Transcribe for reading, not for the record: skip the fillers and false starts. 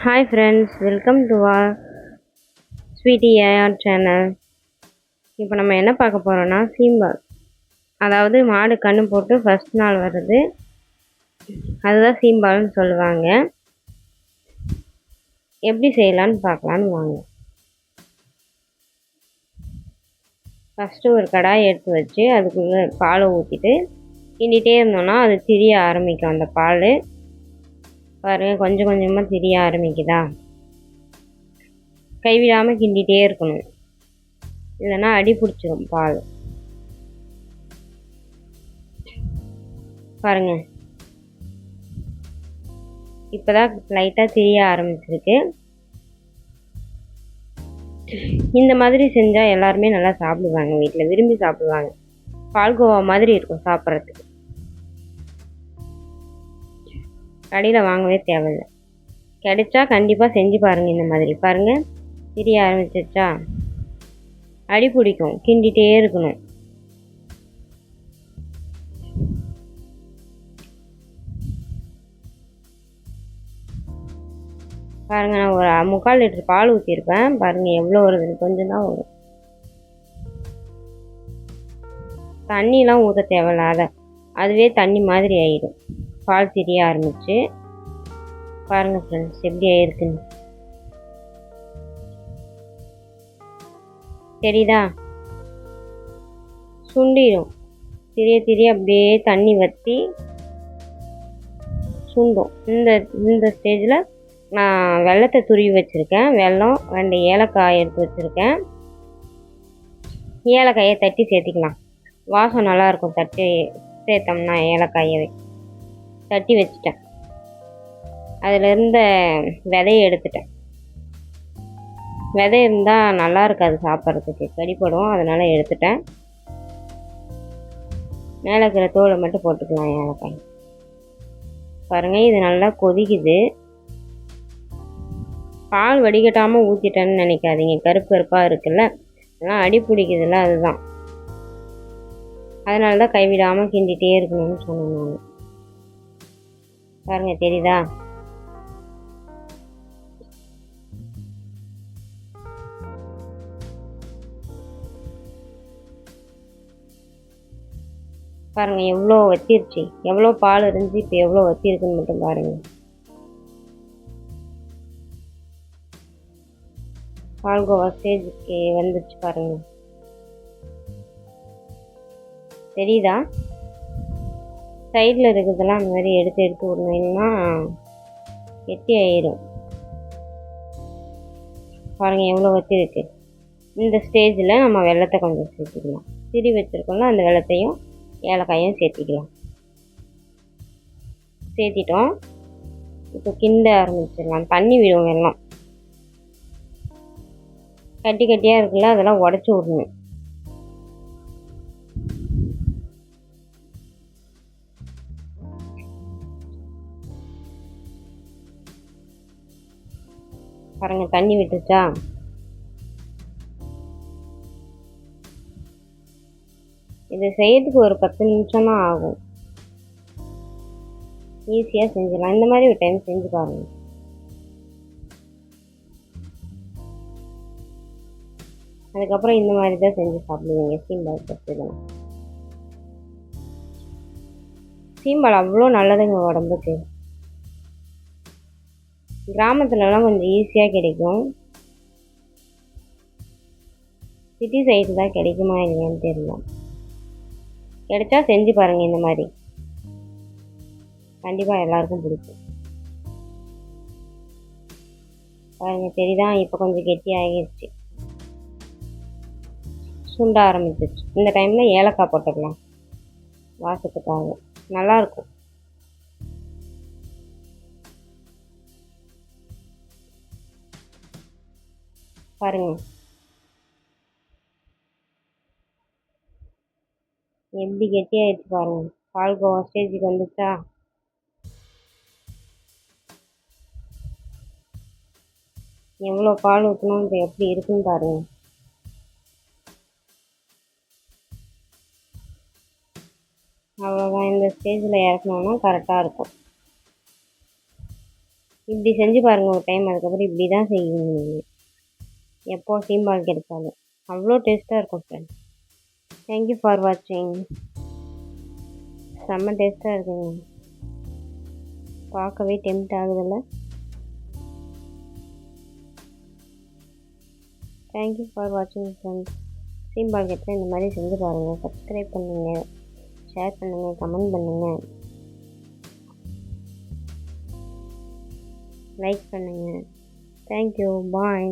Hi friends, welcome to our Sweetie AR channel. இப்போ நம்ம என்ன பார்க்க போகிறோன்னா சீம்பால். அதாவது மாடு கன்று போட்டு ஃபர்ஸ்ட் நாள் வருது, அதுதான் சீம்பால்னு சொல்லுவாங்க. எப்படி செய்யலான்னு பார்க்கலான்னு வாங்க. ஃபஸ்ட்டு ஒரு கடாயை எடுத்து வச்சு அதுக்குள்ளே பாலை ஊற்றிட்டு கிண்டிகிட்டே இருந்தோன்னா அது திரிய ஆரம்பிக்கும். அந்த பால் பாருங்கள், கொஞ்சம் கொஞ்சமாக திரிய ஆரம்பிக்குதா. கைவிடாமல் கிண்டிகிட்டே இருக்கணும், இல்லைன்னா அடி பிடிச்சிடும் பால். பாருங்க, இப்போதான் லைட்டாக திரிய ஆரம்பிச்சிருக்கு. இந்த மாதிரி செஞ்சால் எல்லாருமே நல்லா சாப்பிடுவாங்க, வீட்டில் விரும்பி சாப்பிடுவாங்க. பால்கோவா மாதிரி இருக்கும் சாப்பிட்றதுக்கு. கடையில் வாங்கவே தேவையில்லை, கிடைச்சா கண்டிப்பாக செஞ்சு பாருங்கள். இந்த மாதிரி பாருங்கள், திரிய ஆரம்பிச்சிருச்சா. அடி பிடிக்கும், கிண்டிகிட்டே இருக்கணும். பாருங்கள், நான் ஒரு 3/4 லிட்டர் பால் ஊற்றிருப்பேன். பாருங்கள் எவ்வளோ வருது, கொஞ்சம் தான் வரும். தண்ணிலாம் ஊற்ற தேவையில்ல, அதுவே தண்ணி மாதிரி ஆகிடும் பால் திரிய ஆரம்பிச்சு. பாருங்கள் ஃப்ரெண்ட்ஸ், எப்படி ஆயிருக்குன்னு தெரியுதா. சுண்டிடும், திரிய திரிய அப்படியே தண்ணி வற்றி சுண்டும். இந்த ஸ்டேஜில் நான் வெல்லத்தை துருவி வச்சுருக்கேன். வெல்லம் 2 ஏலக்காய் எடுத்து வச்சுருக்கேன். ஏலக்காயை தட்டி சேர்த்திக்கலாம், வாசம் நல்லாயிருக்கும். தட்டி சேர்த்தோம்னா ஏலக்காயை தட்டி வச்சுட்டேன். அதில் இருந்த விதையை எடுத்துட்டேன். விதை இருந்தால் நல்லா இருக்காது சாப்பிட்றதுக்கு, கடிப்படும். அதனால் எடுத்துட்டேன். மேலே இருக்கிற தோலை மட்டும் போட்டுக்கலாம் ஏலக்காய். பாருங்கள், இது நல்லா கொதிக்குது. பால் வடிகட்டாமல் ஊற்றிட்டேன்னு நினைக்காதீங்க, கருப்பு கருப்பாக இருக்குல்ல, அதெல்லாம் அடி பிடிக்குதுல்ல, அதுதான். அதனால தான் கைவிடாமல் கிண்டிகிட்டே இருக்கணும்னு சொன்னேன் நான். பாருங்கள், தெரியுதா. பாருங்கள் எவ்வளோ வத்திருச்சு, எவ்வளோ பால் இருந்துச்சு, இப்போ எவ்வளோ வத்திருக்குன்னு மட்டும் பாருங்கள். பால்கோவா ஸ்டேஜுக்கு வந்துச்சு பாருங்கள், தெரியுதா. சைடில் இருக்கிறதெல்லாம் அந்த மாதிரி எடுத்து எடுத்து விடணுன்னா கெட்டி ஆயிடும். பாருங்கள் எவ்வளோ வத்திருக்கு. இந்த ஸ்டேஜில் நம்ம வெல்லத்தை கொஞ்சம் சேர்த்துக்கலாம். திரி வச்சுருக்கோம்ல, அந்த வெல்லத்தையும் ஏலக்காயும் சேர்த்திக்கலாம். சேர்த்திட்டோம். இப்போ கிண்ட ஆரம்பிச்சிடலாம். தண்ணி விடும் வெல்லம், கட்டி கட்டியாக இருக்குல்ல, அதெல்லாம் உடச்சி விடணும். பாருங்கள், தண்ணி விட்டுச்சா. இது செய்யறதுக்கு ஒரு 10 நிமிஷம் தான் ஆகும். ஈஸியாக செஞ்சிடலாம். இந்த மாதிரி ஒரு டைம் செஞ்சு பாருங்கள். அதுக்கப்புறம் இந்த மாதிரி தான் செஞ்சு சாப்பிடுவீங்க சீம்பால் பச்சைதான். சீம்பால் அவ்வளோ நல்லதுங்க உடம்புக்கு. கிராமத்துலலாம் கொஞ்சம் ஈஸியாக கிடைக்கும், சிட்டி சைடு தான் கிடைக்குமா இல்லையான்னு தெரியல. கிடைச்சா செஞ்சு பாருங்கள். இந்த மாதிரி கண்டிப்பாக எல்லாருக்கும் பிடிக்கும். பாருங்கள், தெரியுதா. இப்போ கொஞ்சம் கெட்டி ஆகிடுச்சு, சுண்ட ஆரம்பிச்சிச்சு. இந்த டைமில் ஏலக்காய் போட்டுக்கலாம், வாசத்துக்காக நல்லாயிருக்கும். பாருங்கள் எப்படி கெட்டி ஆகிடுச்சு பாருங்கள். பால்கோவா ஸ்டேஜுக்கு வந்துச்சா. எவ்வளோ பால் ஊற்றணும், இப்போ எப்படி இருக்குன்னு பாருங்கள். அவ்வளோதான், இந்த ஸ்டேஜில் இறக்கணுன்னா கரெக்டாக இருக்கும். இப்படி செஞ்சு பாருங்கள் ஒரு டைம். அதுக்கப்புறம் இப்படி தான் செய்வீங்க நீங்கள் எப்போ சீம்பால் கிடைச்சாலும். அவ்வளோ டேஸ்ட்டாக இருக்கும் ஃப்ரெண்ட்ஸ். தேங்க்யூ ஃபார் வாட்சிங். செம்ம டேஸ்ட்டாக இருக்குங்க. பார்க்கவே டெம்ட் ஆகுதில்ல. தேங்க்யூ ஃபார் வாட்சிங் ஃப்ரெண்ட்ஸ். சீம்பால் கிடைச்சா இந்த மாதிரி செஞ்சு பாருங்கள். சப்ஸ்கிரைப் பண்ணுங்கள், ஷேர் பண்ணுங்கள், கமெண்ட் பண்ணுங்கள், லைக் பண்ணுங்கள். தேங்க்யூ, பாய்.